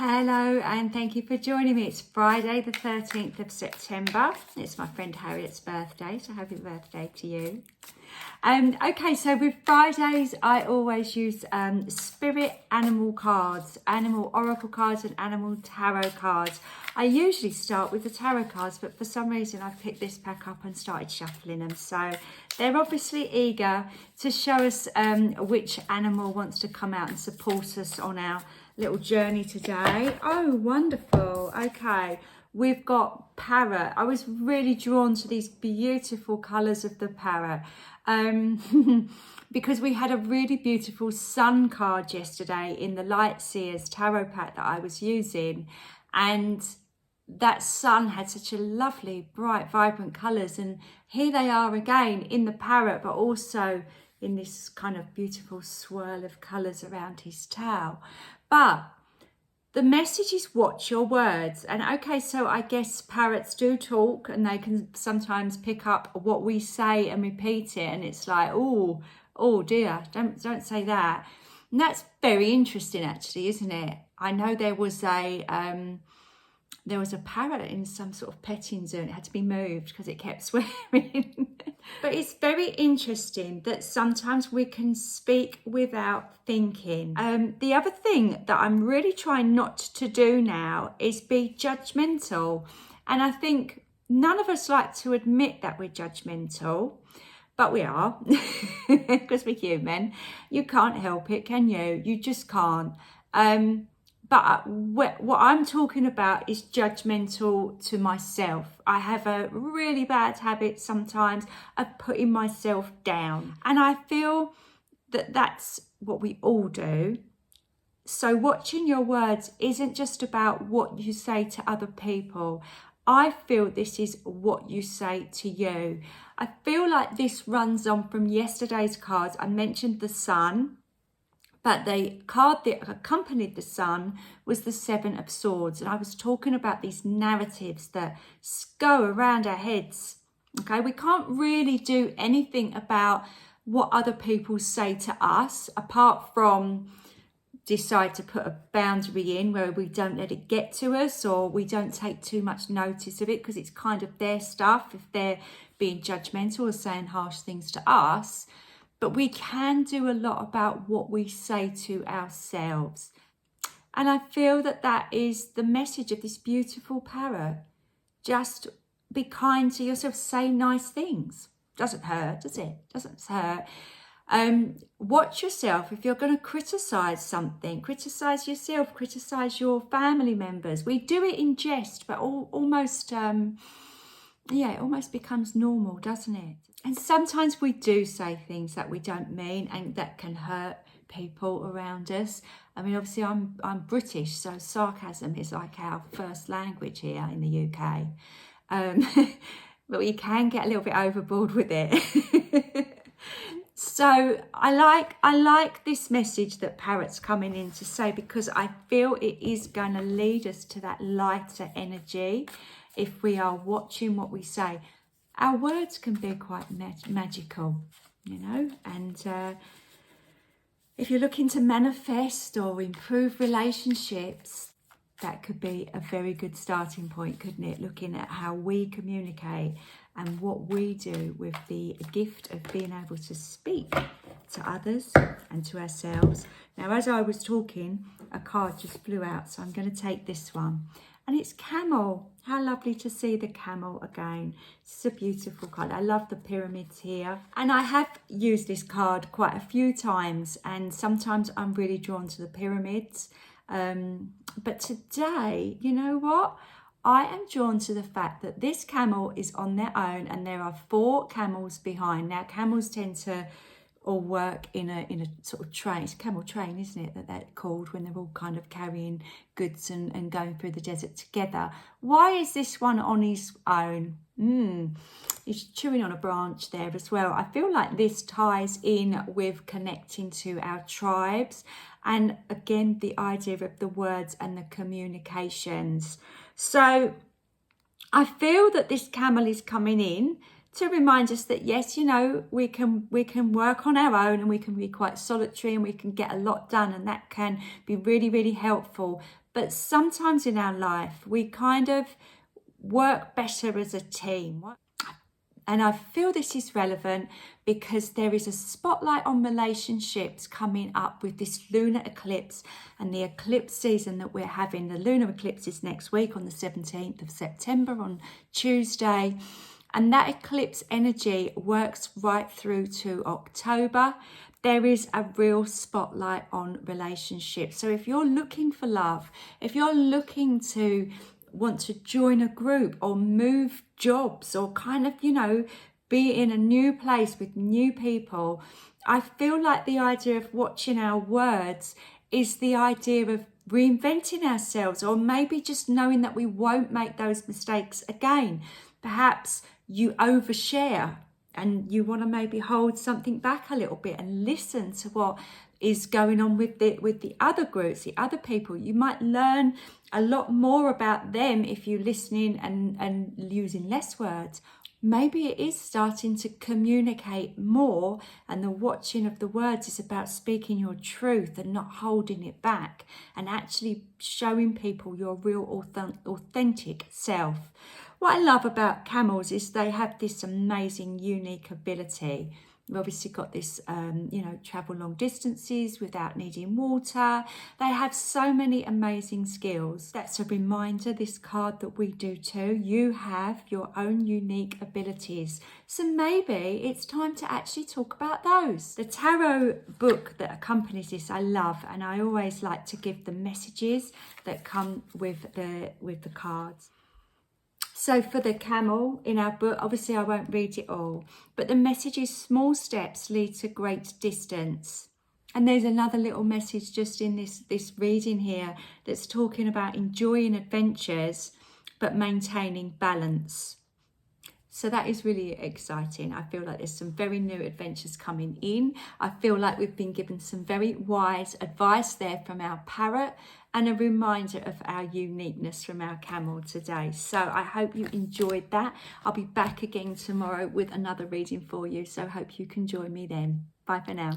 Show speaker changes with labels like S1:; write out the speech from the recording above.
S1: Hello and thank you for joining me. It's Friday the 13th of September. It's my friend Harriet's birthday, so happy birthday to you. Okay, so with Fridays I always use spirit animal cards, animal oracle cards and animal tarot cards. I usually start with the tarot cards, but for some reason I've picked this pack up and started shuffling them. So they're obviously eager to show us which animal wants to come out and support us on our little journey today. Oh, wonderful. Okay, we've got parrot. I was really drawn to these beautiful colours of the parrot because we had a really beautiful sun card yesterday in the Light Seers tarot pack that I was using, and that sun had such a lovely, bright, vibrant colours, and here they are again in the parrot, but also in this kind of beautiful swirl of colours around his tail. But the message is watch your words. And okay, so I guess parrots do talk and they can sometimes pick up what we say and repeat it, and it's like, oh dear, don't say that. And that's very interesting actually, isn't it? I know there was a parrot in some sort of petting zoo and it had to be moved because it kept swearing. But it's very interesting that sometimes we can speak without thinking. The other thing that I'm really trying not to do now is be judgmental. And I think none of us like to admit that we're judgmental, but we are, because we're human. You can't help it, can you? You just can't. But what I'm talking about is judgmental to myself. I have a really bad habit sometimes of putting myself down. And I feel that that's what we all do. So watching your words isn't just about what you say to other people. I feel this is what you say to you. I feel like this runs on from yesterday's cards. I mentioned the sun. But the card that accompanied the sun was the Seven of Swords. And I was talking about these narratives that go around our heads. Okay, we can't really do anything about what other people say to us, apart from decide to put a boundary in where we don't let it get to us, or we don't take too much notice of it because it's kind of their stuff if they're being judgmental or saying harsh things to us. But we can do a lot about what we say to ourselves. And I feel that that is the message of this beautiful parrot. Just be kind to yourself. Say nice things. Doesn't hurt, does it? Doesn't hurt. Watch yourself. If you're going to criticise something, criticise yourself, criticise your family members. We do it in jest, but almost, it almost becomes normal, doesn't it? And sometimes we do say things that we don't mean and that can hurt people around us. I mean, obviously I'm British, so sarcasm is like our first language here in the UK. But we can get a little bit overboard with it. So I like this message that Parrot's coming in to say, because I feel it is going to lead us to that lighter energy if we are watching what we say. Our words can be quite magical, you know, and if you're looking to manifest or improve relationships, that could be a very good starting point, couldn't it? Looking at how we communicate and what we do with the gift of being able to speak to others and to ourselves. Now, as I was talking, a card just flew out, so I'm going to take this one. And it's camel. How lovely to see the camel again. It's a beautiful card. I love the pyramids here. And I have used this card quite a few times, and sometimes I'm really drawn to the pyramids. But today, you know what? I am drawn to the fact that this camel is on their own and there are 4 camels behind. Now, camels tend to all work in a sort of train. It's a camel train, isn't it, that they're called, when they're all kind of carrying goods and going through the desert together. Why is this one on his own? He's chewing on a branch there as well. I feel like this ties in with connecting to our tribes, and again the idea of the words and the communications. So I feel that this camel is coming in to remind us that yes, you know, we can work on our own and we can be quite solitary and we can get a lot done, and that can be really, really helpful. but sometimes in our life we kind of work better as a team. And I feel this is relevant because there is a spotlight on relationships coming up with this lunar eclipse and the eclipse season that we're having. The lunar eclipse is next week on the 17th of September on Tuesday. And that eclipse energy works right through to October. There is a real spotlight on relationships. So if you're looking for love, if you're looking to want to join a group or move jobs or kind of, be in a new place with new people, I feel like the idea of watching our words is the idea of reinventing ourselves, or maybe just knowing that we won't make those mistakes again. Perhaps you overshare and you want to maybe hold something back a little bit and listen to what is going on with the other groups, the other people. You might learn a lot more about them if you're listening and using less words. Maybe it is starting to communicate more, and the watching of the words is about speaking your truth and not holding it back, and actually showing people your real authentic self. What I love about camels is they have this amazing, unique ability. We've obviously got this, travel long distances without needing water. They have so many amazing skills. That's a reminder, this card, that we do too. You have your own unique abilities. So maybe it's time to actually talk about those. The tarot book that accompanies this, I love, and I always like to give the messages that come with the cards. So for the camel in our book, obviously I won't read it all, but the message is small steps lead to great distance. And there's another little message just in this reading here that's talking about enjoying adventures, but maintaining balance. So that is really exciting. I feel like there's some very new adventures coming in. I feel like we've been given some very wise advice there from our parrot, and a reminder of our uniqueness from our camel today. So I hope you enjoyed that. I'll be back again tomorrow with another reading for you. So I hope you can join me then. Bye for now.